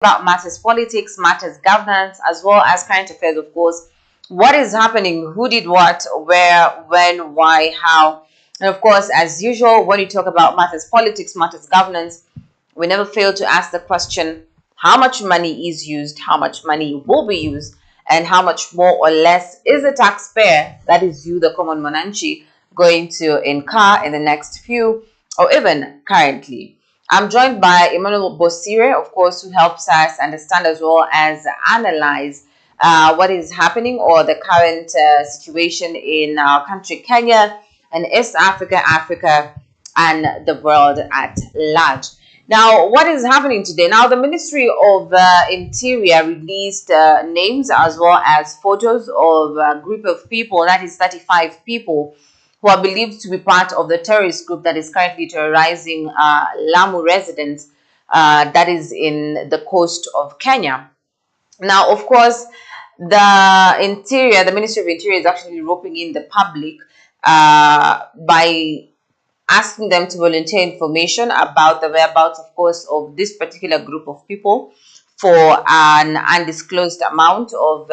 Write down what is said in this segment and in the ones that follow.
about matters politics, matters governance, as well as current affairs, of course. What is happening, who did what, where, when, why, how. And of course, as usual, when you talk about matters politics, matters governance, we never fail to ask the question, how much money is used, how much money will be used, and how much more or less is the taxpayer, that is you, the common Monanchi, going to incur in the next few or even currently. I'm joined by Emmanuel Bosire, of course, who helps us understand as well as analyze what is happening or the current situation in our country, Kenya, and East Africa, Africa, and the world at large. Now, what is happening today? Now, the Ministry of Interior released names as well as photos of a group of people, that is 35 people, who are believed to be part of the terrorist group that is currently terrorizing Lamu residents, that is in the coast of Kenya. Now, of course, the Ministry of Interior is actually roping in the public by asking them to volunteer information about the whereabouts, of course, of this particular group of people for an undisclosed amount of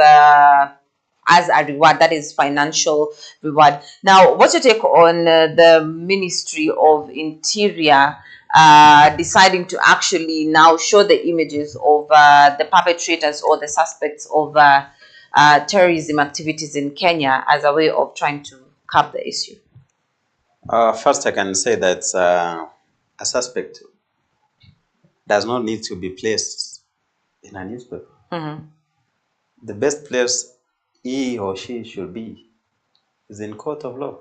as a reward, that is financial reward. Now, what's your take on the Ministry of Interior deciding to actually now show the images of the perpetrators or the suspects of terrorism activities in Kenya as a way of trying to curb the issue? First, I can say that a suspect does not need to be placed in a newspaper. The best place he or she should be is in court of law.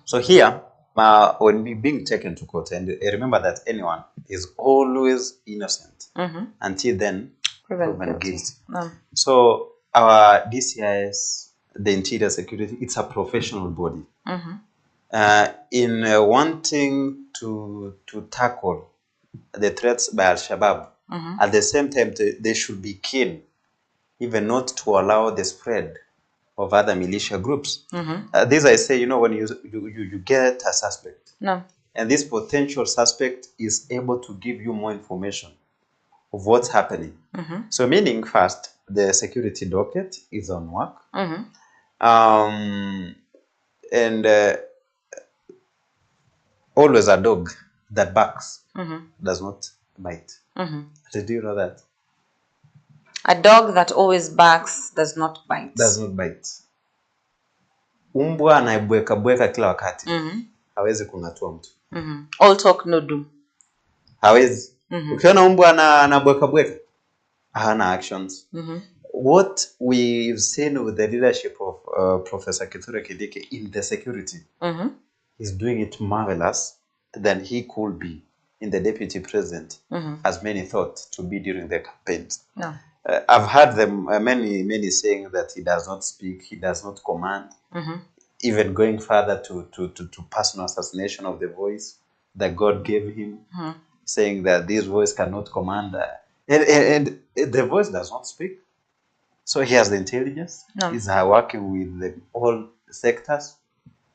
So here, when we being taken to court, and remember that anyone is always innocent until then proven guilty. So our DCIS, the Interior Security, it's a professional body. In wanting to tackle the threats by Al-Shabaab, at the same time, they should be keen even not to allow the spread of other militia groups. This I say, when you get a suspect, and this potential suspect is able to give you more information of what's happening. So meaning first, the security docket is on work. And always a dog that barks does not bite. Did you know that? A dog that always barks does not bite. Does not bite. Umbwa anayebweka bweka kila wakati. Hawezi kungatua mtu. All talk no do. Hawezi. Ukiona umbwa anabweka bweka, hana actions. What we've seen with the leadership of Professor Kithure Kindiki in the security, he's doing it marvelous than he could be in the deputy president, as many thought to be during the campaigns. I've heard them many saying that he does not speak, he does not command, even going further to personal assassination of the voice that God gave him, saying that this voice cannot command, and the voice does not speak. So he has the intelligence. He's working with all sectors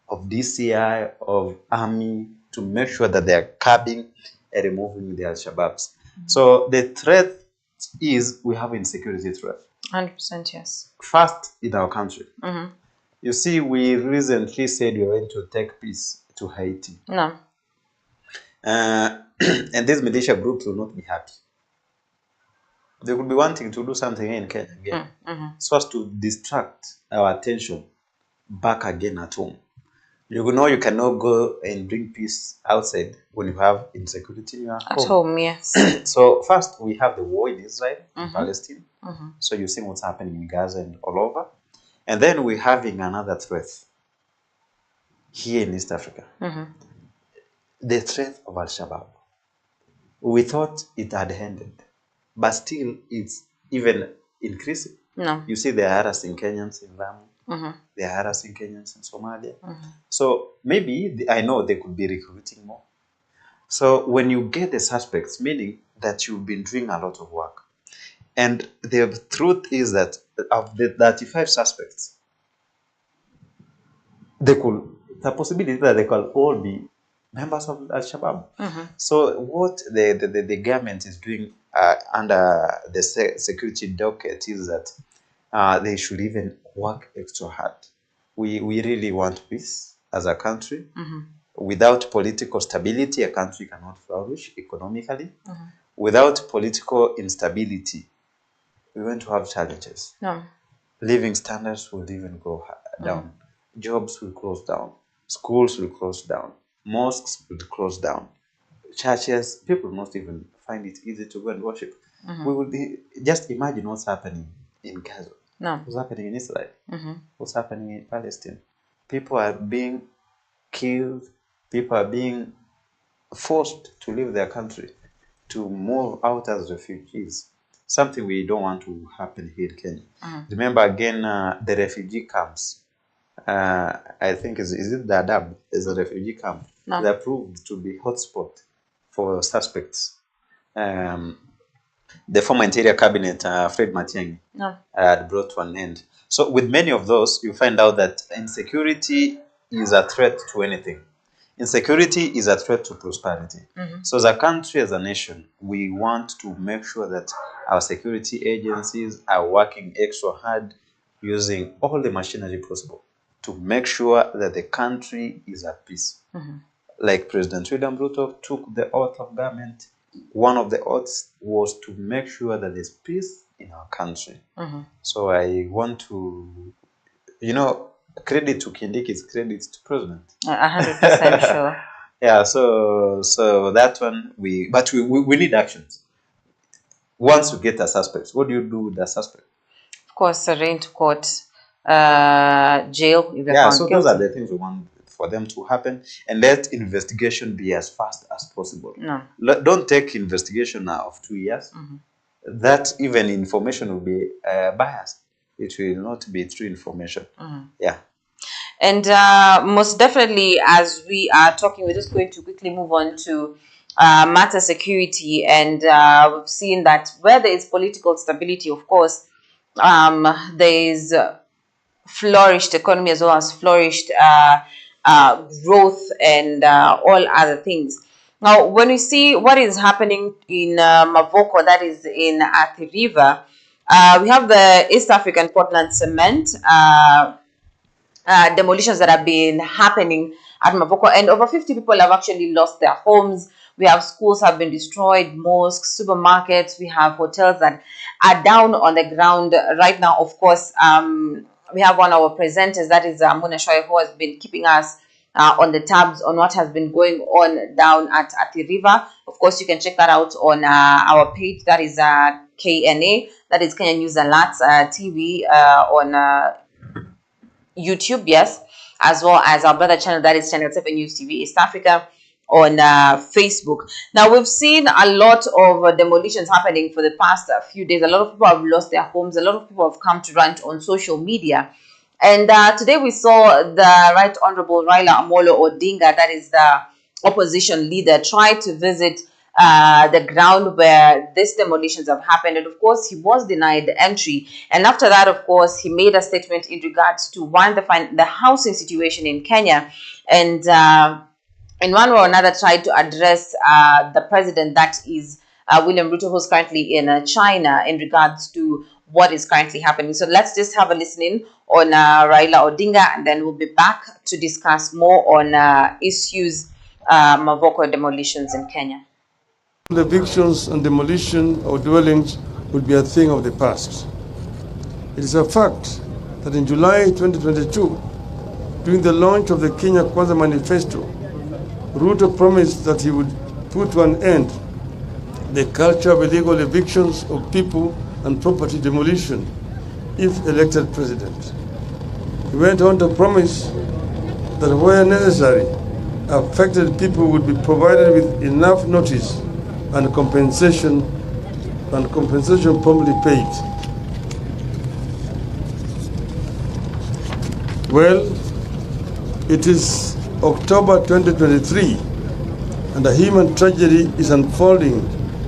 of DCI, of army, to make sure that they are curbing and removing the Al-Shabaabs. So the threat is we have insecurity threat. 100%, yes. First in our country. You see, we recently said we were going to take peace to Haiti. And these militia groups will not be happy. They could be wanting to do something in Kenya again, so as to distract our attention back again at home. You know you cannot go and bring peace outside when you have insecurity in your home. At home, yes. So first we have the war in Israel, in Palestine. So you see what's happening in Gaza and all over. And then we're having another threat here in East Africa. The threat of Al-Shabaab. We thought it had ended, but still it's even increasing. You see they are harassing Kenyans in Lamu. They are harassing Kenyans in Somalia. So maybe, I know they could be recruiting more. So when you get the suspects, meaning that you've been doing a lot of work. And the truth is that of the 35 suspects, the possibility that they could all be members of Al-Shabaab. So what the government is doing under the security docket is that they should even work extra hard. We really want peace as a country. Without political stability, a country cannot flourish economically. Without political instability, we're going to have challenges. No. Living standards will even go down. Jobs will close down. Schools will close down. Mosques will close down. Churches, people will not even find it easy to go and worship. We will be, just imagine what's happening in Gaza. No. What's happening in Israel. What's happening in Palestine. People are being killed. People are being forced to leave their country, to move out as refugees. Something we don't want to happen here in Kenya. Remember again, the refugee camps. I think is it Dadaab? Is a refugee camp. No. They are proved to be hotspot for suspects. The former Interior Cabinet, Fred Matiang'i, had brought to an end. So with many of those, you find out that insecurity is a threat to anything. Insecurity is a threat to prosperity. So as a country, as a nation, we want to make sure that our security agencies are working extra hard, using all the machinery possible to make sure that the country is at peace. Like President William Ruto took the oath of government. One of the oaths was to make sure that there's peace in our country. So I want to, credit to Kindiki is credit to President. 100% sure. Yeah, so that one, we need actions. Once you get a suspect, what do you do with the suspect? Of course, arraign to court, jail. If Yeah, so those are the things we want for them to happen, and let investigation be as fast as possible. No. Don't take investigation of 2 years. That even information will be biased. It will not be true information. Yeah. And most definitely, as we are talking, we're just going to quickly move on to matter security. And we've seen that where there is political stability, of course, there is flourished economy as well as flourished growth and all other things. Now, when we see what is happening in Mavoko, that is in Athi River, we have the East African Portland Cement demolitions that have been happening at Mavoko, and over 50 people have actually lost their homes. We have schools have been destroyed, mosques, supermarkets. We have hotels that are down on the ground right now. Of course, we have one of our presenters, that is Muna Shoy, who has been keeping us on the tabs on what has been going on down at the river. Of course, you can check that out on our page, that is KNA, that is Kenya News Alerts TV on YouTube, yes, as well as our brother channel, that is Channel 7 News TV East Africa on Facebook. Now, we've seen a lot of demolitions happening for the past few days. A lot of people have lost their homes. A lot of people have come to rant on social media. And today we saw the Right Honorable Raila Amolo Odinga, that is the opposition leader, try to visit the ground where these demolitions have happened. And of course, he was denied entry. And after that, of course, he made a statement in regards to the housing situation in Kenya. And in one way or another, tried to address the president, that is William Ruto, who's currently in China, in regards to what is currently happening. So let's just have a listening on Raila Odinga, and then we'll be back to discuss more on issues Mavoko demolitions in Kenya. The evictions and demolition of dwellings will be a thing of the past. It is a fact that in July 2022, during the launch of the Kenya Kwanza Manifesto, Ruto promised that he would put to an end the culture of illegal evictions of people and property demolition if elected president. He went on to promise that where necessary, affected people would be provided with enough notice and compensation promptly paid. Well, it is October 2023, and a human tragedy is unfolding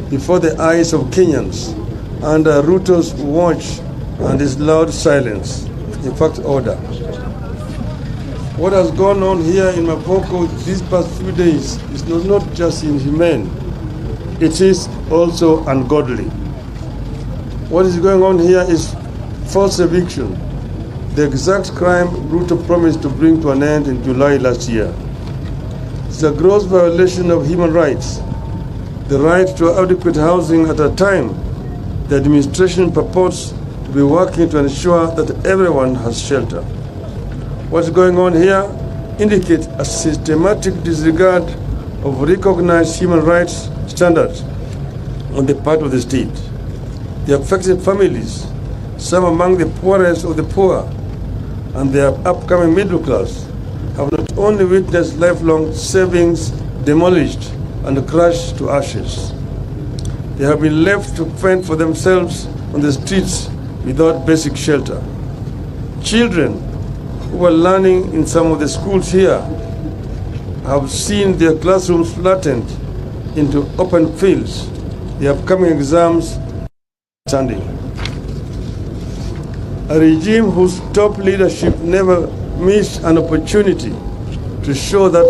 before the eyes of Kenyans under Ruto's watch and his loud silence, in fact, order. What has gone on here in Mavoko these past few days is not just inhumane. It is also ungodly. What is going on here is forced eviction, the exact crime Ruto promised to bring to an end in July last year. It's a gross violation of human rights, the right to adequate housing at a time the administration purports to be working to ensure that everyone has shelter. What's going on here indicates a systematic disregard of recognized human rights standards on the part of the state. The affected families, some among the poorest of the poor, and their upcoming middle class, have not only witnessed lifelong savings demolished and crushed to ashes, they have been left to fend for themselves on the streets without basic shelter. Children who are learning in some of the schools here have seen their classrooms flattened into open fields, the upcoming exams standing. A regime whose top leadership never missed an opportunity to show that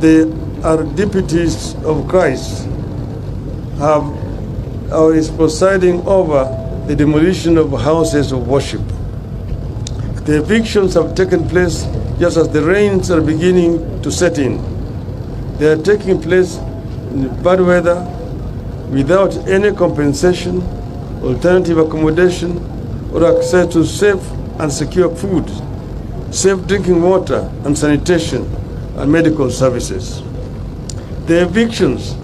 they are deputies of Christ or is presiding over the demolition of houses of worship. The evictions have taken place just as the rains are beginning to set in. They are taking place in bad weather without any compensation, alternative accommodation, or access to safe and secure food, safe drinking water and sanitation, and medical services. The evictions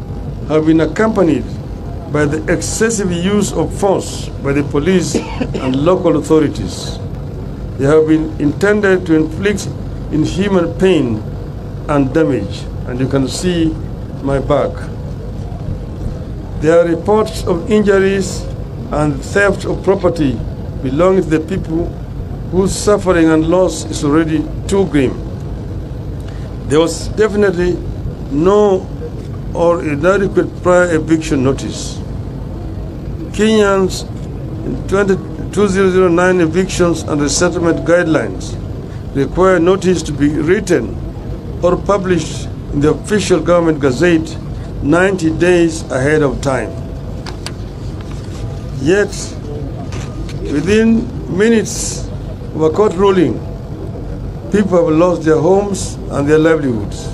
have been accompanied by the excessive use of force by the police and local authorities. They have been intended to inflict inhuman pain and damage, and you can see my back. There are reports of injuries and theft of property belonging to the people whose suffering and loss is already too grim. There was definitely no or inadequate prior eviction notice. Kenyans in 2009 evictions and resettlement guidelines require notice to be written or published in the official government gazette 90 days ahead of time. Yet, within minutes of a court ruling, people have lost their homes and their livelihoods.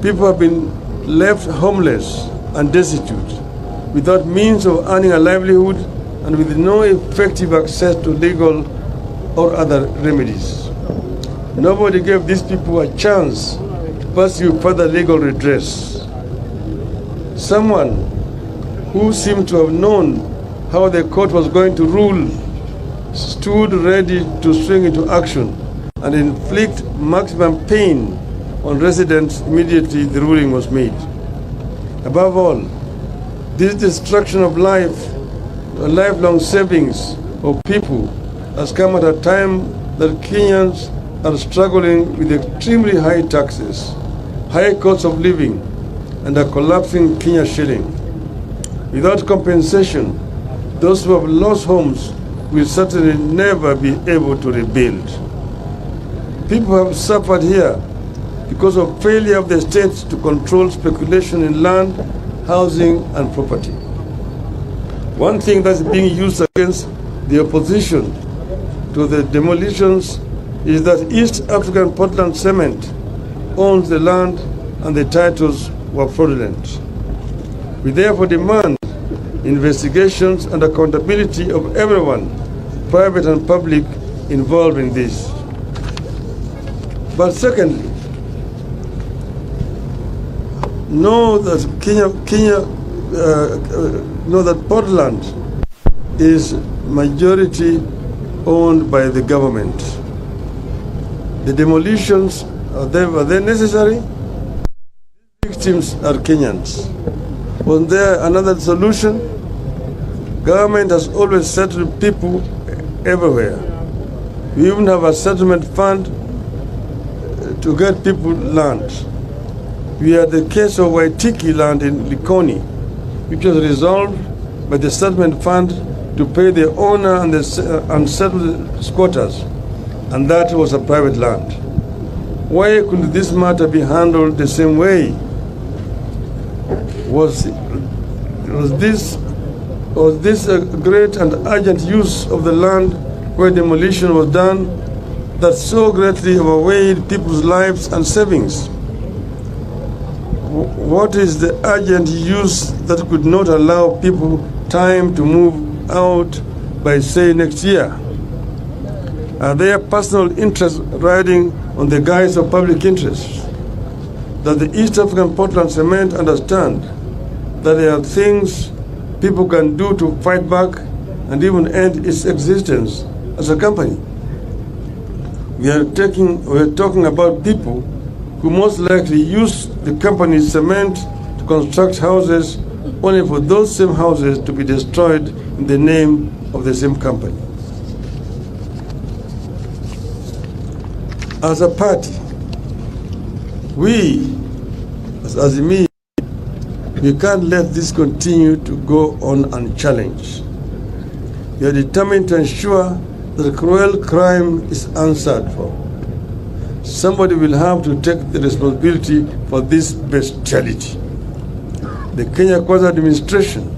People have been left homeless and destitute, without means of earning a livelihood and with no effective access to legal or other remedies. Nobody gave these people a chance to pursue further legal redress. Someone who seemed to have known how the court was going to rule stood ready to swing into action and inflict maximum pain on residents immediately the ruling was made. Above all, this destruction of life, lifelong savings of people has come at a time that Kenyans are struggling with extremely high taxes, high cost of living, and a collapsing Kenya shilling. Without compensation, those who have lost homes will certainly never be able to rebuild. People have suffered here because of failure of the state to control speculation in land, housing, and property. One thing that's being used against the opposition to the demolitions is that East African Portland Cement owns the land and the titles were fraudulent. We therefore demand investigations and accountability of everyone, private and public, involved in this. But secondly, know that know that Portland is majority owned by the government. The demolitions, are they necessary? Victims are Kenyans. Was there another solution? Government has always settled people everywhere. We even have a settlement fund to get people land. We had the case of Waitiki land in Likoni, which was resolved by the settlement fund to pay the owner and the unsettled squatters, and that was a private land. Why couldn't this matter be handled the same way? Was was this a great and urgent use of the land where demolition was done that so greatly overweighed people's lives and savings? What is the urgent use that could not allow people time to move out by, say, next year? Are there personal interests riding on the guise of public interest? Does the East African Portland Cement understand that there are things people can do to fight back and even end its existence as a company? We are talking about people who most likely use the company's cement to construct houses only for those same houses to be destroyed in the name of the same company. As a party, we, as Azimio, we can't let this continue to go on unchallenged. We are determined to ensure that cruel crime is answered for. Somebody will have to take the responsibility for this bestiality. The Kenya Kwanza administration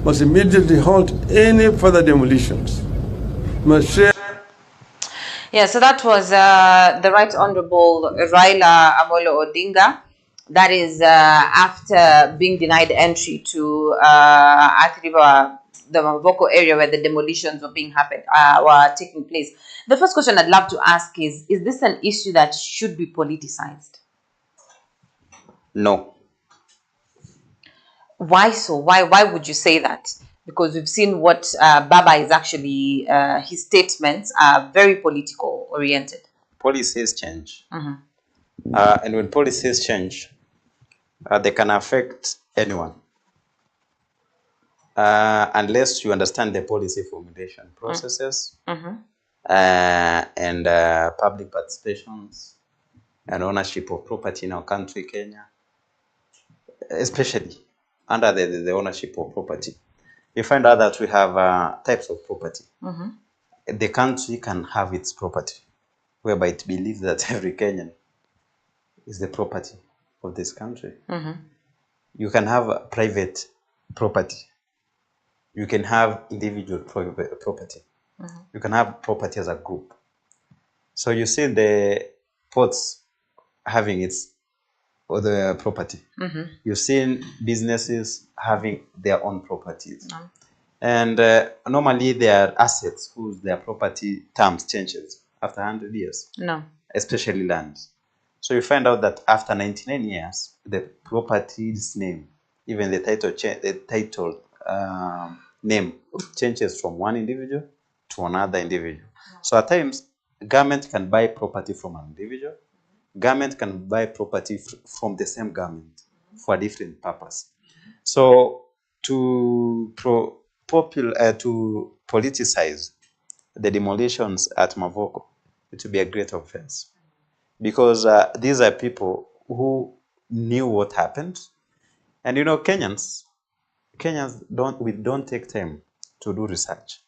must immediately halt any further demolitions. Must share. Yeah, so that was the Right Honorable Raila Amolo Odinga. That is after being denied entry to Athi River, the Mavoko area where the demolitions were taking place. The first question I'd love to ask is this an issue that should be politicized? No. Why so? Why would you say that? Because we've seen what Baba is actually, his statements are very political oriented. Policies change. And when policies change, they can affect anyone. Unless you understand the policy formulation processes and public participations and ownership of property in our country, Kenya, especially under the ownership of property. You find out that we have types of property. The country can have its property, whereby it believes that every Kenyan is the property of this country. You can have private property. You can have individual property. You can have property as a group. So you see the ports having its other property. You've seen businesses having their own properties. And normally there are assets whose their property terms changes after 100 years. Especially land. So you find out that after 99 years, the property's name, even the title name changes from one individual to another individual. So at times, government can buy property from an individual. Government can buy property from the same government for a different purpose. So to politicize the demolitions at Mavoko, it would be a great offense. Because these are people who knew what happened. And you know, Kenyans don't take time to do research.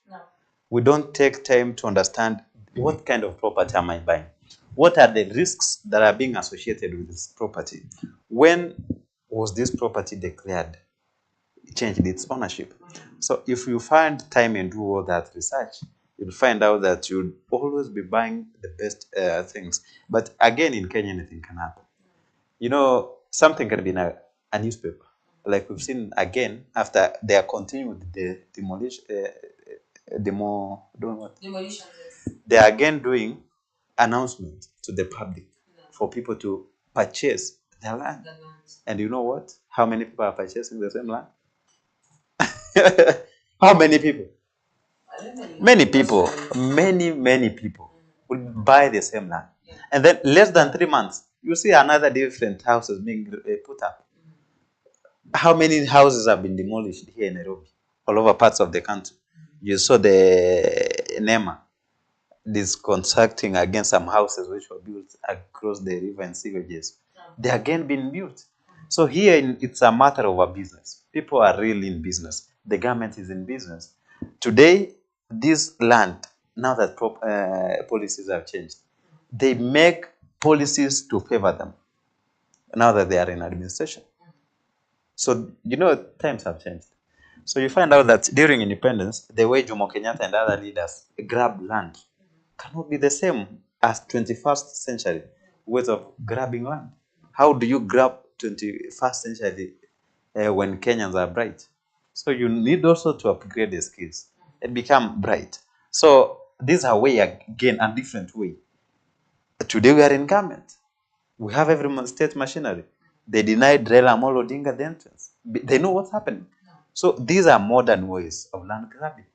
We don't take time to understand what kind of property am I buying? What are the risks that are being associated with this property? When was this property declared? Changed its ownership. So if you find time and do all that research, you'll find out that you'll always be buying the best things. But again, in Kenya, anything can happen. You know, something can be in a newspaper. Like we've seen again, after they are continuing with the demolition, demolitions. They are again doing announcement to the public for people to purchase their land. And you know what? How many people are purchasing the same land? How many people? Many people. Many people will buy the same land. And then less than 3 months, you see another different houses being put up. How many houses have been demolished here in Nairobi? All over parts of the country. You saw the NEMA constructing against some houses which were built across the river and sewages. They again been built. So here it's a matter of a business. People are really in business. The government is in business. Today, this land, now that policies have changed, they make policies to favor them now that they are in administration. So, you know, times have changed. So you find out that during independence, the way Jomo Kenyatta and other leaders grabbed land cannot be the same as 21st century ways of grabbing land. How do you grab 21st century when Kenyans are bright? So you need also to upgrade the skills and become bright. So these are way again a different way. Today we are in government. We have every state machinery. They denied Raila Amolo Odinga the entrance. They know what's happening. So these are modern ways of land grabbing.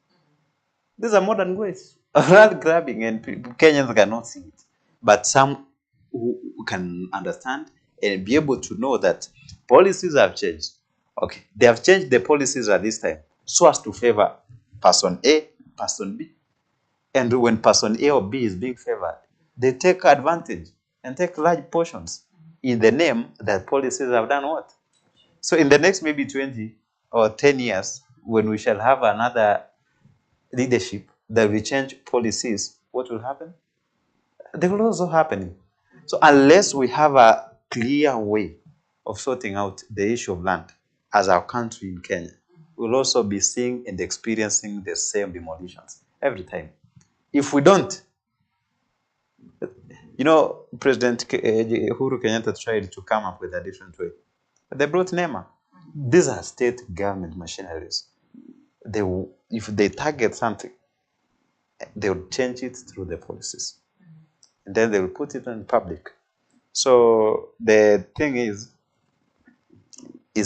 These are modern ways of land grabbing, and Kenyans cannot see it. But some who can understand and be able to know that policies have changed. Okay, they have changed the policies at this time so as to favor person A, person B. And when person A or B is being favored, they take advantage and take large portions in the name that policies have done what? So in the next maybe 20 or 10 years, when we shall have another leadership that will change policies, what will happen? They will also happen. So unless we have a clear way of sorting out the issue of land as our country in Kenya, we'll also be seeing and experiencing the same demolitions every time. If we don't, President Uhuru Kenyatta tried to come up with a different way. They brought NEMA. These are state government machineries. If they target something, they will change it through the policies. And then they will put it in public. So the thing is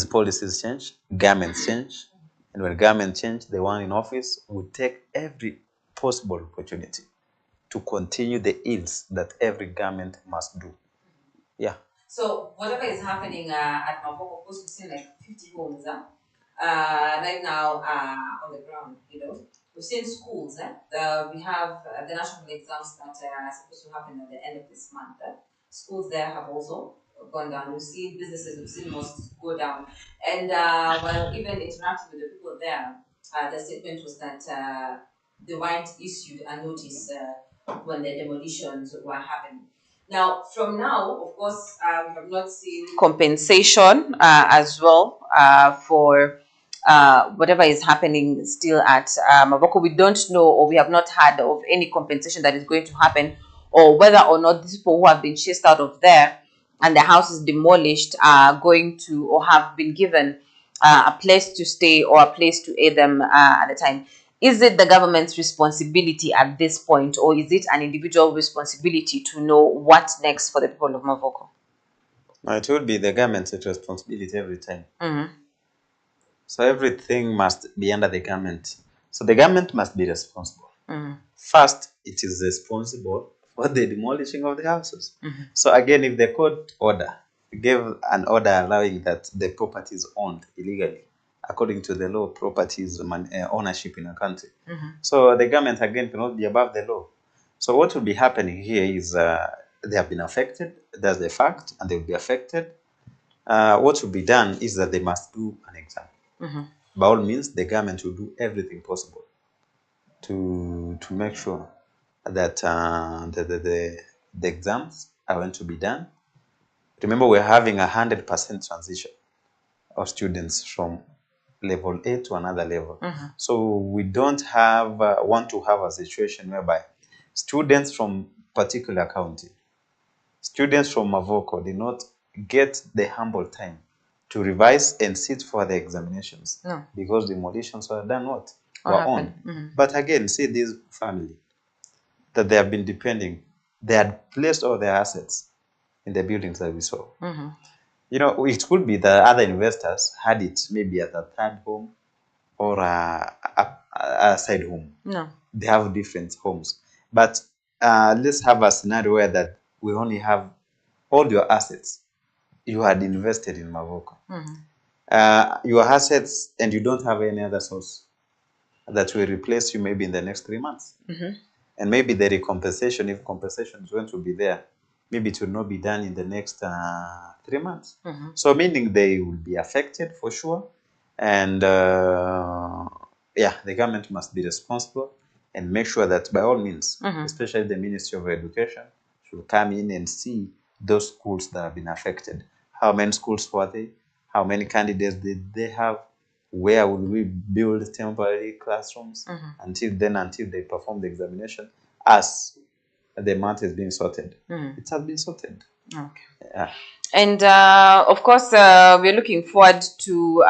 policies change, governments change. And when government change, the one in office will take every possible opportunity to continue the ills that every government must do. Yeah. So whatever is happening at Mavoko, of course, we've seen like 50 homes right now on the ground. We've seen schools. We have the national exams that are supposed to happen at the end of this month. Schools there have also gone down. We've seen businesses, we've seen mosques go down. And while even interacting with the people there, the statement was that they weren't issued a notice when the demolitions were happening. Now, from now, of course, we have not seen compensation as well for whatever is happening still at Mavoko. We don't know, or we have not heard of any compensation that is going to happen, or whether or not these people who have been chased out of there and the house is demolished are going to or have been given a place to stay or a place to aid them at the time. Is it the government's responsibility at this point, or is it an individual responsibility to know what's next for the people of Mavoko? It would be the government's responsibility every time. So everything must be under the government. So the government must be responsible. First, it is responsible for the demolishing of the houses. So again, if the court order gave an order allowing that the property is owned illegally, according to the law, property is ownership in a country. So the government again cannot be above the law. So what will be happening here is they have been affected. That's the fact, and they will be affected. What will be done is that they must do an exam. By all means, the government will do everything possible to make sure that the exams are going to be done. Remember, we're having 100% transition of students from level A to another level. So we don't want to have a situation whereby students from particular county, students from Mavoko did not get the humble time to revise and sit for the examinations. No. Because demolitions were done what? Were on. But again, see this family that they have been depending, they had placed all their assets in the buildings that we saw. It could be that other investors had it maybe at a third home or a side home. No. They have different homes. But let's have a scenario where that we only have all your assets you had invested in Mavoko. Your assets, and you don't have any other source that will replace you maybe in the next 3 months. And maybe the recompensation, if compensation is going to be there, maybe it will not be done in the next 3 months. So meaning they will be affected for sure. And the government must be responsible and make sure that by all means, especially the Ministry of Education, should come in and see those schools that have been affected. How many schools were they? How many candidates did they have? where will we build temporary classrooms until they perform the examination as the matter is being sorted. It has been sorted. Okay. Yeah. And of course, we're looking forward to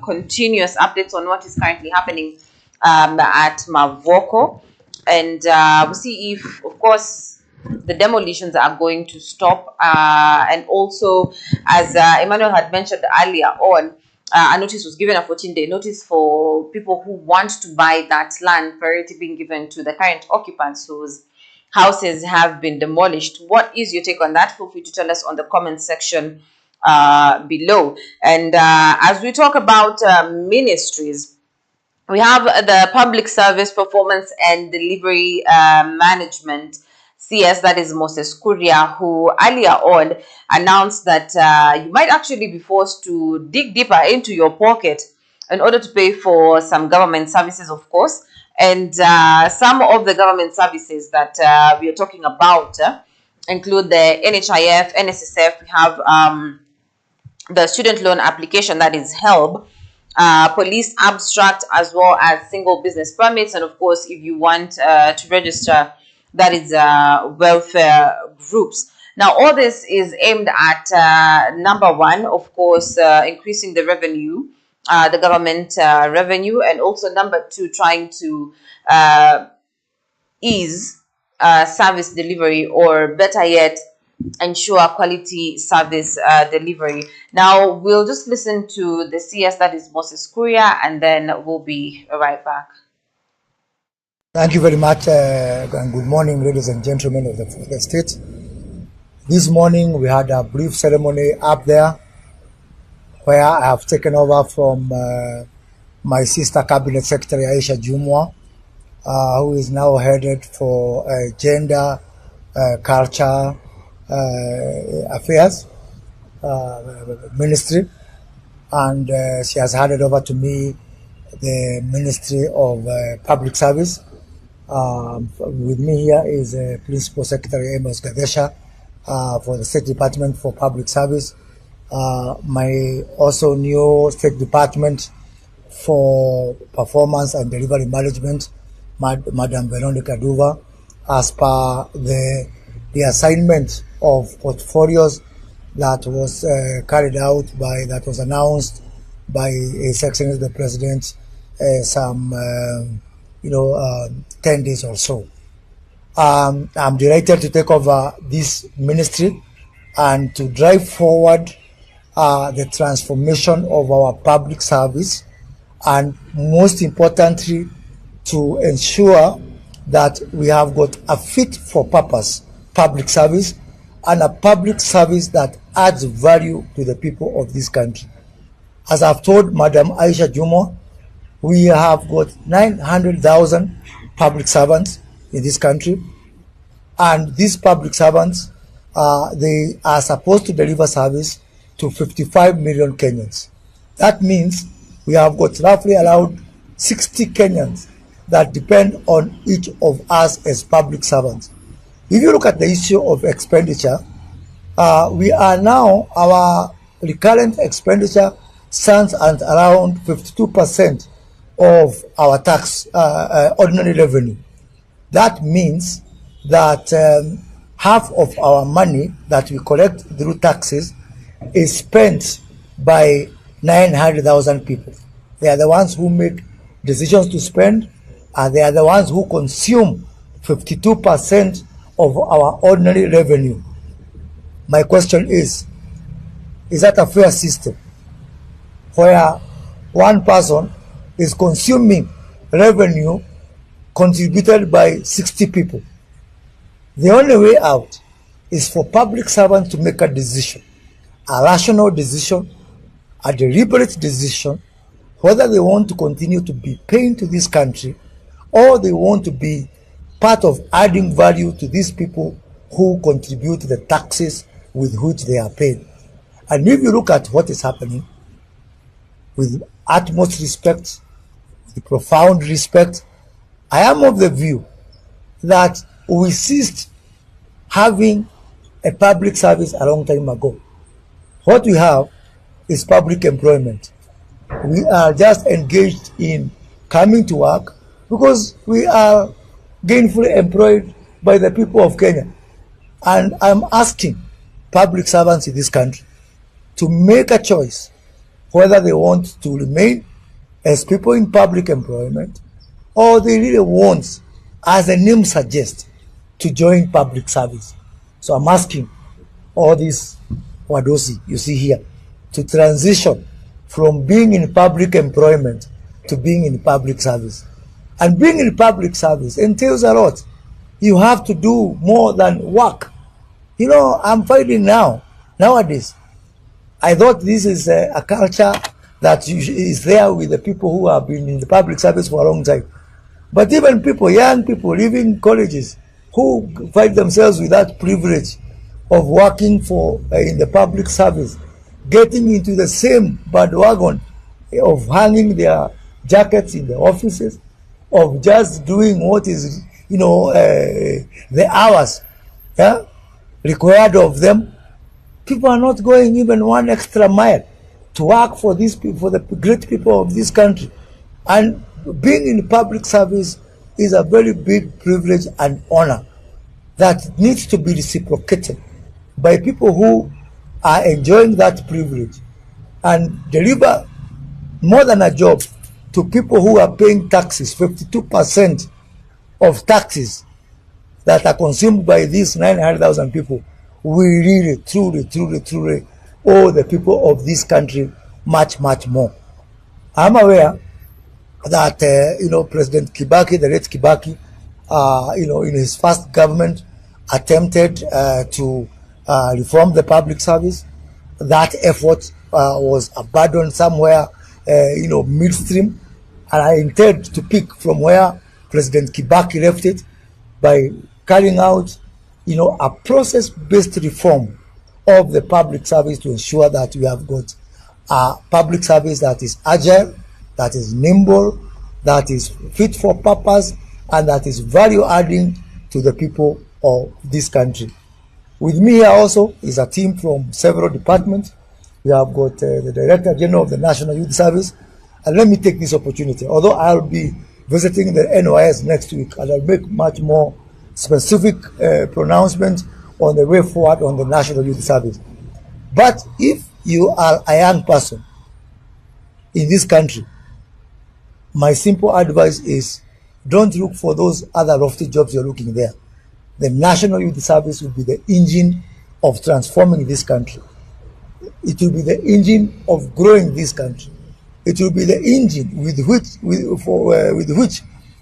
continuous updates on what is currently happening at Mavoko. And we'll see if, of course, the demolitions are going to stop. And also, as Emmanuel had mentioned earlier on, a notice was given, a 14-day notice for people who want to buy that land, priority being given to the current occupants whose houses have been demolished. What is your take on that? Feel free to tell us on the comment section below. And as we talk about ministries, we have the Public Service Performance and Delivery Management, CS, that is Moses Kuria, who earlier on announced that you might actually be forced to dig deeper into your pocket in order to pay for some government services, of course. And some of the government services that we are talking about include the NHIF, NSSF. We have the student loan application, that is HELB, police abstract, as well as single business permits, and of course, if you want to register, that is welfare groups. Now, all this is aimed at number one, of course, increasing the revenue, the government revenue, and also number two, trying to ease service delivery, or better yet, ensure quality service delivery. Now, we'll just listen to the CS, that is Moses Kuria, and then we'll be right back. Thank you very much, and good morning, ladies and gentlemen of the state. This morning, we had a brief ceremony up there where I have taken over from my sister Cabinet Secretary Aisha Jumwa, who is now headed for gender, culture, affairs ministry, and she has handed over to me the Ministry of Public Service. With me here is Principal Secretary Amos Gadesha for the State Department for Public Service. My also new State Department for Performance and Delivery Management, Madam Veronica Duva, as per the assignment of portfolios that was carried out that was announced by His Excellency the President some 10 days or so. I'm delighted to take over this ministry and to drive forward the transformation of our public service, and most importantly, to ensure that we have got a fit for purpose public service, and a public service that adds value to the people of this country. As I've told Madam Aisha Jumo, we have got 900,000 public servants in this country, and these public servants, they are supposed to deliver service to 55 million Kenyans. That means we have got roughly around 60 Kenyans that depend on each of us as public servants. If you look at the issue of expenditure, we are now, our recurrent expenditure stands at around 52% of our tax ordinary revenue. That means that half of our money that we collect through taxes is spent by 900,000 people. They are the ones who make decisions to spend, and they are the ones who consume 52% of our ordinary revenue. My question is that a fair system where one person is consuming revenue contributed by 60 people? The only way out is for public servants to make a decision, a rational decision, a deliberate decision, whether they want to continue to be paying to this country, or they want to be part of adding value to these people who contribute to the taxes with which they are paid. And if you look at what is happening, with utmost respect, with profound respect, I am of the view that we ceased having a public service a long time ago. What we have is public employment. We are just engaged in coming to work because we are gainfully employed by the people of Kenya. And I'm asking public servants in this country to make a choice whether they want to remain as people in public employment or they really want, as the name suggests, to join public service. So I'm asking all these Wadosi you see here to transition from being in public employment to being in public service. And being in public service entails a lot. You have to do more than work. You know, I'm finding nowadays, I thought this is a culture that is there with the people who have been in the public service for a long time. But even people, young people leaving colleges, who find themselves with that privilege of working for in the public service, getting into the same bandwagon of hanging their jackets in the offices, of just doing what is, the hours required of them. People are not going even one extra mile to work for these people, for the great people of this country. And being in public service is a very big privilege and honor that needs to be reciprocated by people who are enjoying that privilege and deliver more than a job to people who are paying taxes. 52% of taxes that are consumed by these 900,000 people. We really, truly owe the people of this country much more. I'm aware that President Kibaki, the late Kibaki, in his first government, attempted to reform the public service. That effort was abandoned somewhere, midstream, and I intend to pick from where President Kibaki left it by carrying out, a process-based reform of the public service to ensure that we have got a public service that is agile, that is nimble, that is fit for purpose, and that is value-adding to the people of this country. With me here also is a team from several departments. We have got the Director General of the National Youth Service. And let me take this opportunity, although I'll be visiting the NYS next week, and I'll make much more specific pronouncements on the way forward on the National Youth Service. But if you are a young person in this country, my simple advice is don't look for those other lofty jobs you're looking there. The National Youth Service will be the engine of transforming this country. It will be the engine of growing this country. It will be the engine with which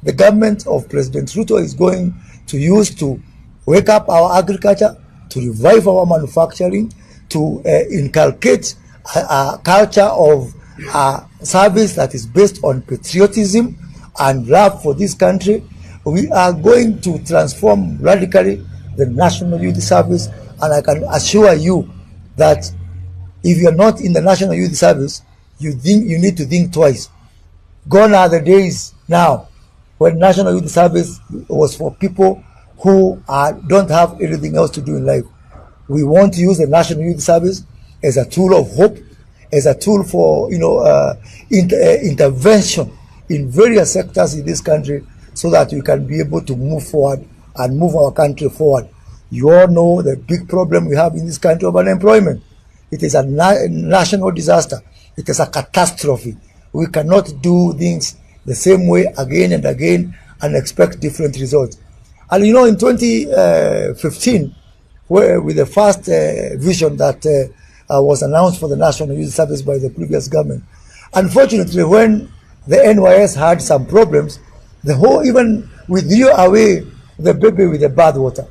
the government of President Ruto is going to use to wake up our agriculture, to revive our manufacturing, to inculcate a culture of service that is based on patriotism and love for this country. We are going to transform radically the National Youth Service, and I can assure you that if you're not in the National Youth Service, you need to think twice. Gone are the days now when National Youth Service was for people who don't have anything else to do in life. We want to use the National Youth Service as a tool of hope, as a tool for intervention in various sectors in this country, so that we can be able to move forward and move our country forward. You all know the big problem we have in this country of unemployment. It is a national disaster. It is a catastrophe. We cannot do things the same way again and again and expect different results. And in 2015, with the first vision that was announced for the National Youth Service by the previous government, unfortunately, when the NYS had some problems, the whole even withdrew away the baby with the bathwater.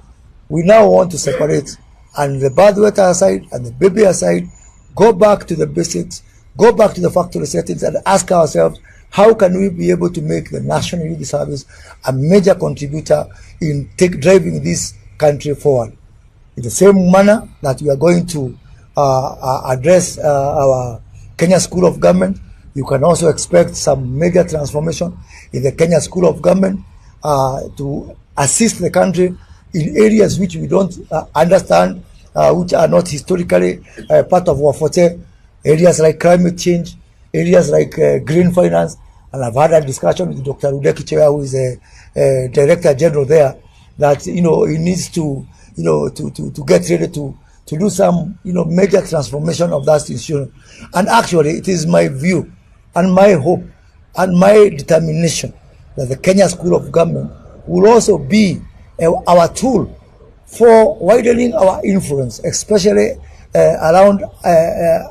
We now want to separate, and the bathwater aside and the baby aside, go back to the basics, go back to the factory settings, and ask ourselves, how can we be able to make the National Youth Service a major contributor in driving this country forward? In the same manner that we are going to address our Kenya School of Government, you can also expect some major transformation in the Kenya School of Government to assist the country in areas which we don't understand, which are not historically part of our forte, areas like climate change, areas like green finance, and I've had a discussion with Dr. Udeki Chewa, who is a Director General there, that he needs to to get ready to do some major transformation of that institution. And actually, it is my view and my hope and my determination that the Kenya School of Government will also be our tool for widening our influence, especially around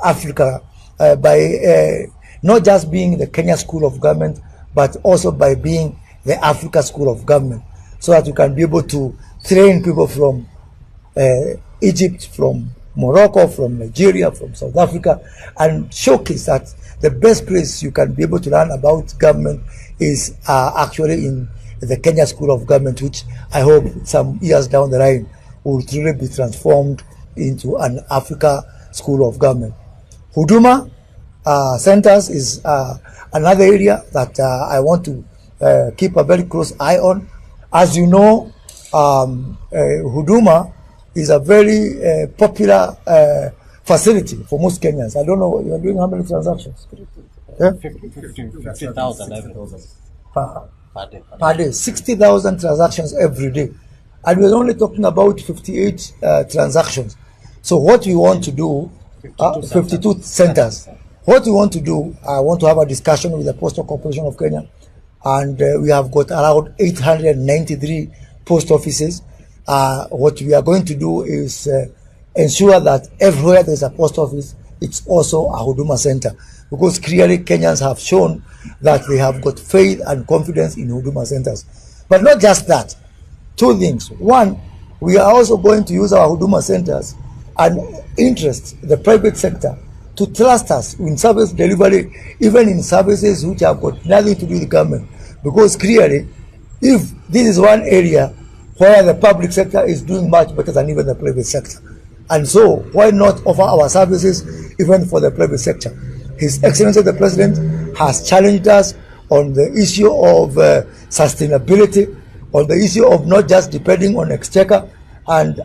Africa, by not just being the Kenya School of Government, but also by being the Africa School of Government, so that we can be able to train people from Egypt, from Morocco, from Nigeria, from South Africa, and showcase that the best place you can be able to learn about government is actually in the Kenya School of Government, which I hope some years down the line will truly be transformed into an Africa School of Government. Huduma centers is another area that I want to keep a very close eye on. As you know, Huduma is a very popular facility for most Kenyans. I don't know, you are doing how many transactions? 50,000 every per day. 60,000 transactions every day. And we're only talking about 58 transactions. So what we want to do, 52 centers. What we want to do, I want to have a discussion with the Postal Corporation of Kenya, and we have got around 893 post offices. What we are going to do is ensure that everywhere there's a post office, it's also a Huduma center, because clearly Kenyans have shown that they have got faith and confidence in Huduma centers. But not just that, two things. One, we are also going to use our Huduma centers and interest the private sector to trust us in service delivery, even in services which have got nothing to do with the government. Because clearly, if this is one area where the public sector is doing much better than even the private sector, and so why not offer our services even for the private sector? His Excellency the President has challenged us on the issue of sustainability, on the issue of not just depending on exchequer, and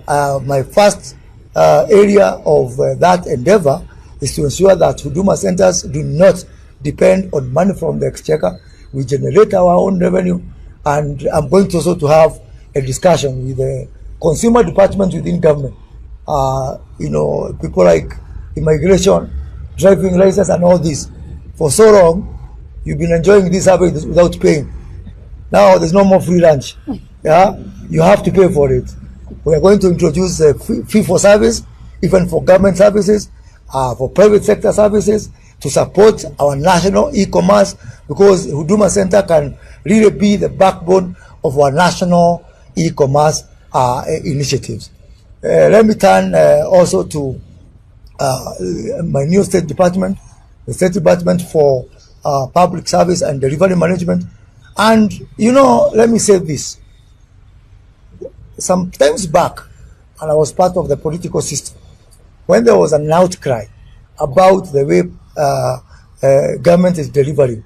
my first area of that endeavor is to ensure that Huduma centers do not depend on money from the exchequer. We generate our own revenue, and I'm going to also to have a discussion with the consumer department within government. People like immigration, driving license, and all this. For so long, you've been enjoying this service without paying. Now there's no more free lunch. Yeah, you have to pay for it. We are going to introduce a fee for service, even for government services, for private sector services, to support our national e-commerce, because Huduma Center can really be the backbone of our national e-commerce initiatives. Let me turn also to my new state department, the State Department for Public Service and Delivery Management. And, let me say this. Some times back, and I was part of the political system, when there was an outcry about the way government is delivering.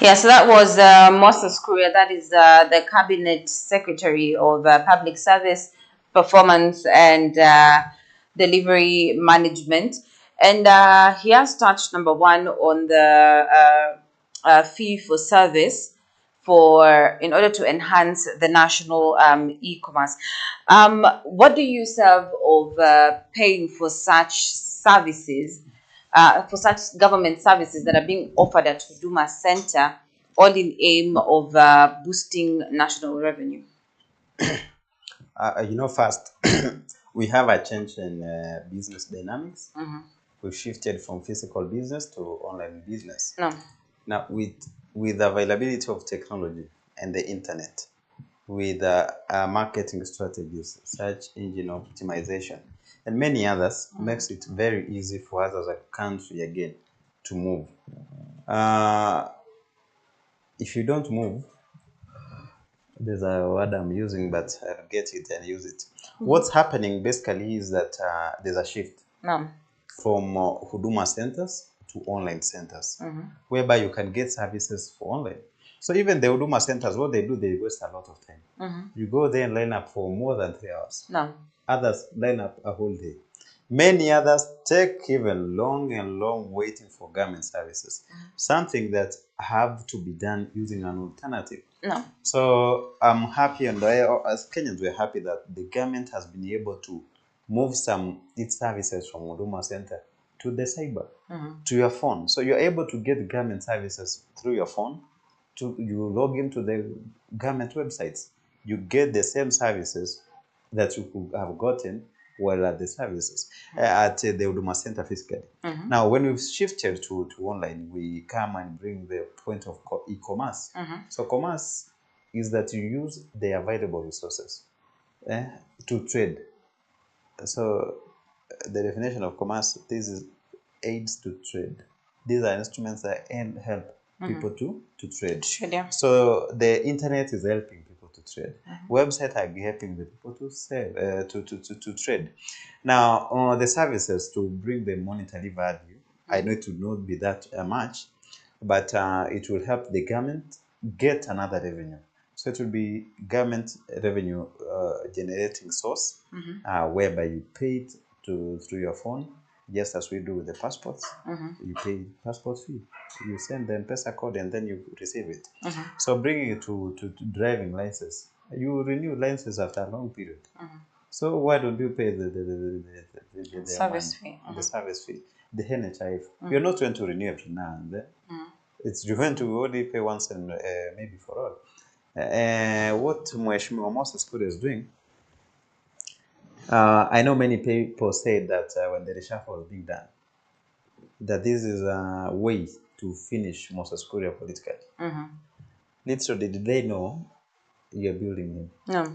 Yes, that was Moses Kuria, that is the Cabinet Secretary of Public Service, Performance and Delivery Management. And he has touched, number one, on the fee for service in order to enhance the national e-commerce. What do you serve of paying for such services, for such government services that are being offered at Huduma Center, all in aim of boosting national revenue? First, we have a change in business dynamics. Mm-hmm. We've shifted from physical business to online business. No. Now, with the availability of technology and the internet, with marketing strategies, search engine optimization, and many others, makes it very easy for us as a country again to move. If you don't move, there's a word I'm using, but I'll get it and use it. What's happening basically is that there's a shift from Huduma centers to online centers, whereby you can get services for online. So even the Huduma centers, what they do, they waste a lot of time. You go there and line up for more than 3 hours. Others line up a whole day. Many others take even long and long waiting for government services, something that have to be done using an alternative. No. So I'm happy, and as Kenyans, we're happy that the government has been able to move some its services from Huduma Center to the cyber, to your phone. So you're able to get government services through your phone. You log into the government websites. You get the same services that you could have gotten while at the services at the Huduma Center physically. Now, when we've shifted to online, we come and bring the point of e-commerce. So commerce is that you use the available resources to trade. So the definition of commerce, this is aids to trade. These are instruments that help people to trade. Yeah. So the internet is helping people to trade. Websites are helping the people to sell, to trade. Now, the services to bring the monetary value, I know it will not be that much, but it will help the government get another revenue. So it will be government revenue generating source, whereby you pay it through your phone, just as we do with the passports. You pay passport fee, you send the M-Pesa code, and then you receive it. So bringing it to driving license, you renew license after a long period. So why don't you pay the Service money, fee. the service fee, the NHIF? You're not going to renew it now and then. You're going to only pay once and maybe for all. What Mheshimiwa Moses Kuria is doing, I know many people said that when the reshuffle was being done, that this is a way to finish Moses Kuria politically. Literally, did they know you're building him? No.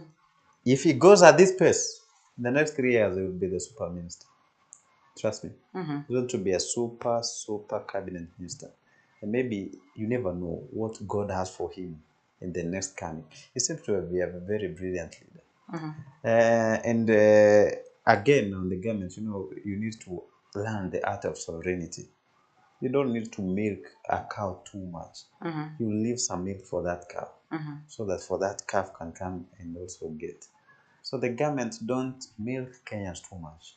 If he goes at this pace, the next 3 years he will be the super minister. Trust me. He's going to be a super cabinet minister. And maybe you never know what God has for him in the next coming. He seems to be a very brilliant leader. Again, on the government, you need to learn the art of sovereignty. You don't need to milk a cow too much. You leave some milk for that cow, so that for that calf can come and also get. So the government don't milk Kenyans too much.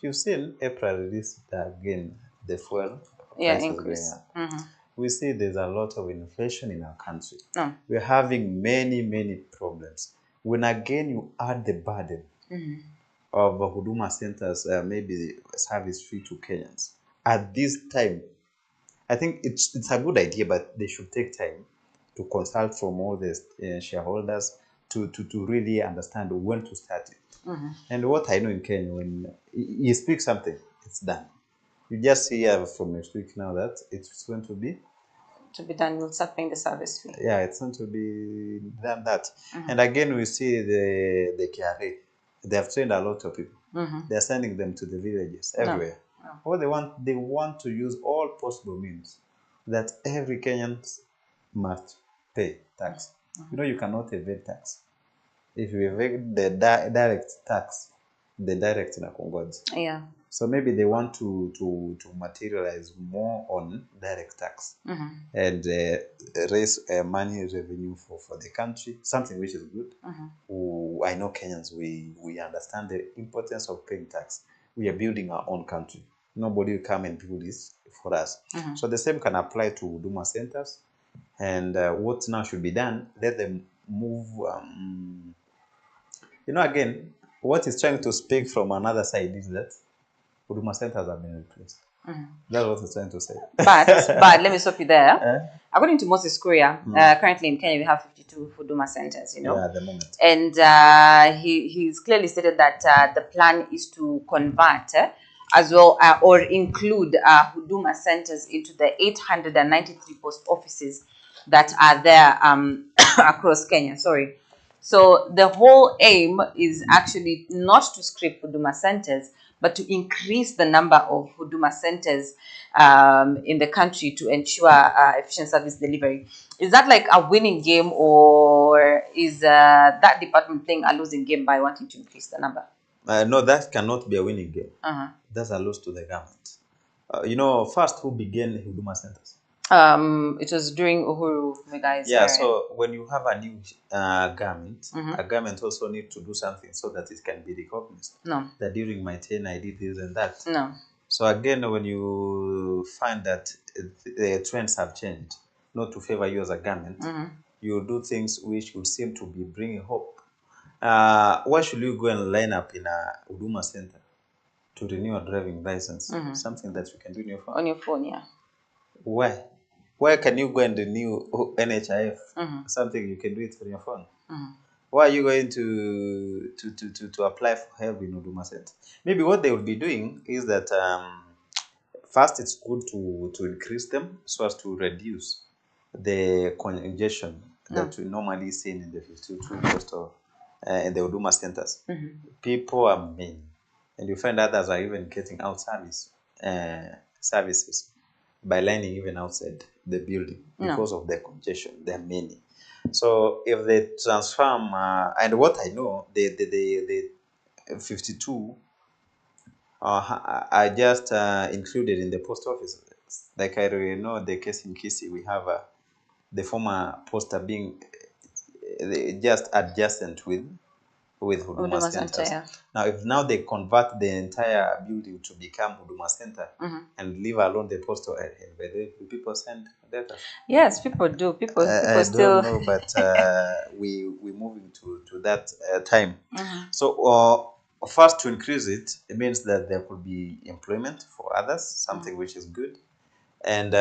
You've seen April released again the fuel prices increase. going up. We see there's a lot of inflation in our country. No. We're having many problems. When again you add the burden of Huduma centers, maybe the service fee to Kenyans, at this time, I think it's a good idea, but they should take time to consult from all the shareholders to really understand when to start it. And what I know in Kenya, when you speak something, it's done. You just hear from next week now that it's going to be done. You'll start paying the service fee. Yeah, it's going to be done that. And again, we see the KRA. They have trained a lot of people. They're sending them to the villages everywhere. What they want to use all possible means that every Kenyan must pay tax. You cannot evade tax. If you evade the direct tax, the direct inakungoja. Yeah. So maybe they want to materialize more on direct tax and raise money revenue for the country, something which is good. I know Kenyans, we understand the importance of paying tax. We are building our own country. Nobody will come and do this for us. So the same can apply to Huduma centers. And what now should be done, let them move. Again, what is trying to speak from another side is that Huduma centers have been replaced. That's what it's trying to say. But let me stop you there. According to Moses Kuria, currently in Kenya we have 52 Huduma centers, Yeah, at the moment. And he's clearly stated that the plan is to convert as well or include Huduma centers into the 893 post offices that are there across Kenya. So the whole aim is actually not to scrap Huduma centers, but to increase the number of Huduma centers in the country to ensure efficient service delivery. Is that like a winning game, or is that department playing a losing game by wanting to increase the number? No, that cannot be a winning game. That's a loss to the government. First, who began Huduma centers? It was during Uhuru Muigai's Yeah, era. so when you have a new garment, a garment also needs to do something so that it can be recognized. No. That during my 10 I did this and that. No. So again, when you find that the trends have changed, not to favor you as a garment, you do things which would seem to be bringing hope. Why should you go and line up in a Huduma center to renew a driving license? Something that you can do in your phone. On your phone, yeah. Why? Why can you go and renew NHIF? Something you can do it on your phone. Why are you going to apply for help in Huduma Center? Maybe what they will be doing is that first it's good to increase them so as to reduce the congestion that we normally see in the 52 postal in the Huduma centers. People are many, and you find others are even getting out services by lining even outside the building because of the congestion. There are many. So if they transform, and what I know, the 52 are just included in the post office. Like I know the case in Kisi, we have the former poster being just adjacent with Huduma centers. Yeah. Now, if now they convert the entire building to become Huduma Center and leave alone the postal area, do people send letters? Yes, people do. People I still. don't know, but we're moving to that time. So first, to increase it, it means that there could be employment for others, something which is good, and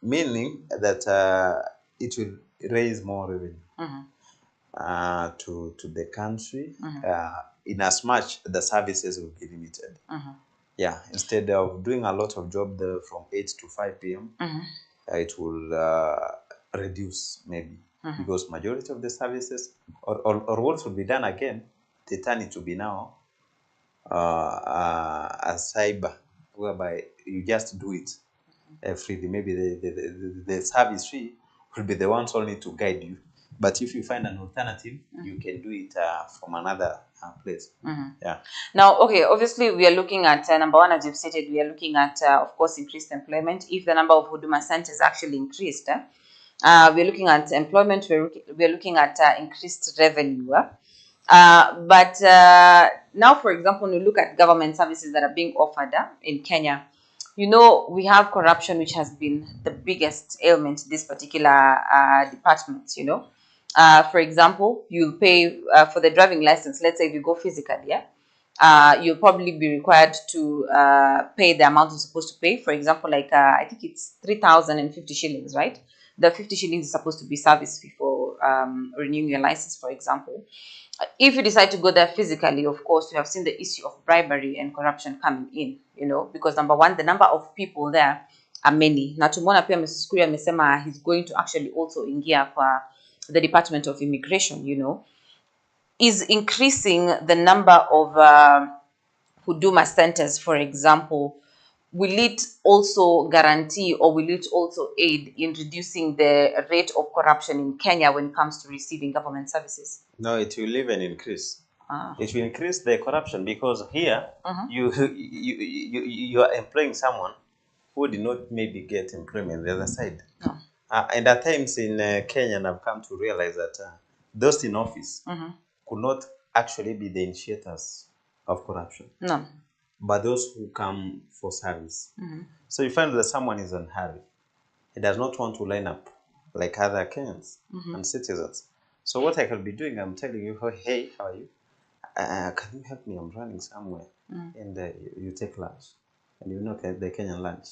meaning that it will raise more revenue to the country, in as much the services will be limited. Yeah, instead of doing a lot of job there from 8 to 5 p.m., it will reduce maybe because majority of the services or what will be done again, they turn it to be now a cyber whereby you just do it freely. Maybe the service fee will be the ones only to guide you. But if you find an alternative, you can do it from another place. Yeah. Now, okay, obviously we are looking at number one, as you've stated, we are looking at, of course, increased employment. If the number of Huduma centers actually increased, we're looking at employment, we're looking at increased revenue. But now, for example, when you look at government services that are being offered in Kenya, you know, we have corruption, which has been the biggest ailment to this particular department, you know. For example, you pay for the driving license. Let's say if you go physically, yeah, you'll probably be required to pay the amount you're supposed to pay. For example, like I think it's 3,050 shillings, right? The 50 shillings is supposed to be service fee for renewing your license, for example. If you decide to go there physically, of course, you have seen the issue of bribery and corruption coming in, you know, because number one, the number of people there are many. Na tumeona pia Mrs. Kuria amesema he's going to actually also ingia kwa the Department of Immigration, you know, is increasing the number of Huduma centers, for example. Will it also guarantee or will it also aid in reducing the rate of corruption in Kenya when it comes to receiving government services? No, it will even increase. It will increase the corruption because here you are employing someone who did not maybe get employment the other side. And at times in Kenya, I've come to realize that those in office could not actually be the initiators of corruption. No. But those who come for service. So you find that someone is in a hurry. He does not want to line up like other Kenyans and citizens. So what I can be doing, I'm telling you, hey, how are you? Can you help me? I'm running somewhere. And you take lunch. And you know the Kenyan lunch.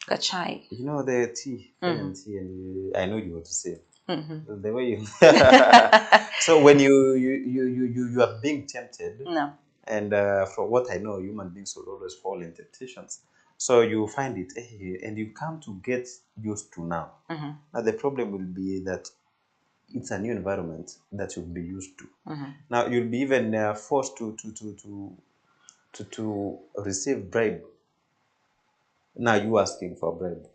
Gachai. You know the tea, Kenyan tea, and I know you want to say the way you. So when you are being tempted, No. and from what I know, human beings will always fall in temptations. So you find it, and you come to get used to now. Now the problem will be that it's a new environment that you'll be used to. Now you'll be even forced to receive bribe. Now you asking for bribe.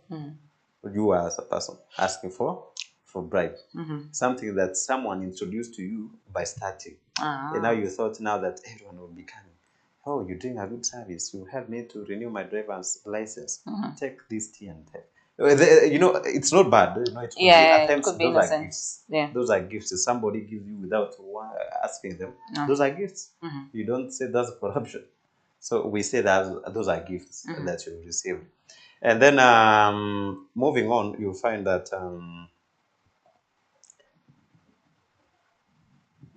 You are as a person asking for bribe. Something that someone introduced to you by starting. And now you thought now that everyone will be coming. Oh, you're doing a good service. You help me to renew my driver's license. Take this tea and take. You know, it's not bad. You know, it could be Yeah, at it times could be those in a are sense. gifts. Yeah. Those are gifts that somebody gives you without asking them. No. Those are gifts. Mm-hmm. You don't say that's corruption. So we say that those are gifts Mm-hmm. that you receive. And then moving on, you'll find that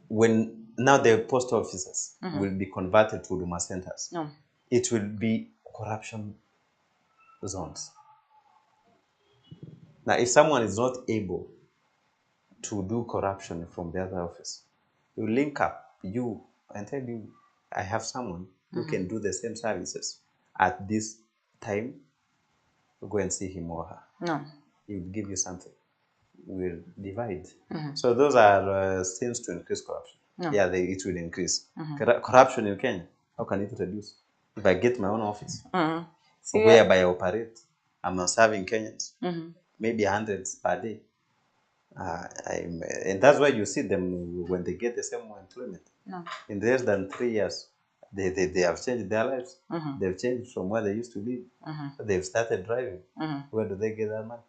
when now the post offices will be converted to Huduma centers, No. it will be corruption zones. Now, if someone is not able to do corruption from the other office, you link up you and tell you, I have someone who can do the same services at this time. Go and see him or her. No. He will give you something. We'll divide. So those are things to increase corruption. No. Yeah, it will increase. Corruption in Kenya, how can it reduce? If I get my own office, See, whereby I operate, I'm not serving Kenyans, maybe hundreds per day. And that's why you see them when they get the same employment. No. In less than 3 years, they have changed their lives. They've changed from where they used to live. They've started driving. Where do they get that money?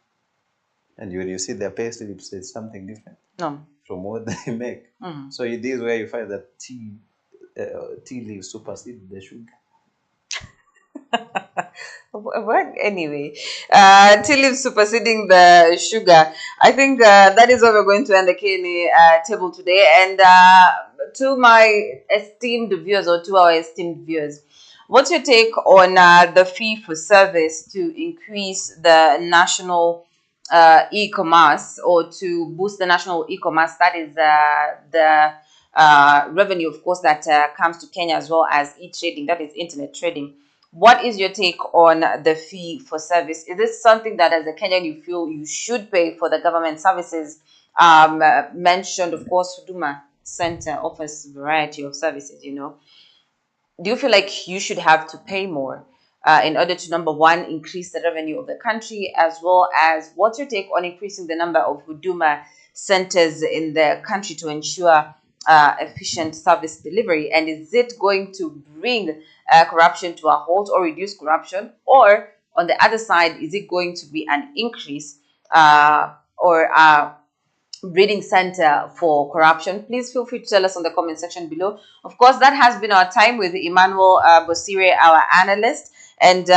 And when you see their pay slips, it's something different No. from what they make. So it is where you find that tea leaves supersede the sugar. What anyway? Tea leaves superseding the sugar. I think that is what we're going to end the K&A table today. And to my esteemed viewers, or to our esteemed viewers, what's your take on the fee for service to increase the national e-commerce, or to boost the national e-commerce? That is the revenue, of course, that comes to Kenya, as well as e-trading, that is internet trading. What is your take on the fee for service? Is this something that, as a Kenyan, you feel you should pay for the government services? Mentioned, of course, Huduma Center offers a variety of services, you know. Do you feel like you should have to pay more in order to, number one, increase the revenue of the country, as well as what's your take on increasing the number of Huduma centers in the country to ensure efficient service delivery? And is it going to bring corruption to a halt or reduce corruption? Or on the other side, is it going to be an increase or breeding center for corruption? Please feel free to tell us on the comment section below. Of course, that has been our time with Emmanuel Bosire, our analyst. And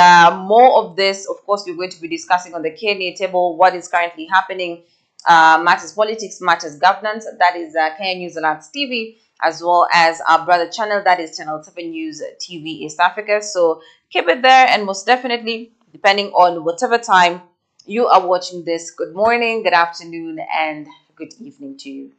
more of this, of course, we're going to be discussing on the K&A table what is currently happening, matters politics, matters governance. That is Kenya News Alerts TV, as well as our brother channel, that is Channel 7 News TV East Africa. So keep it there, and most definitely, depending on whatever time you are watching this, good morning, good afternoon, and good evening to you.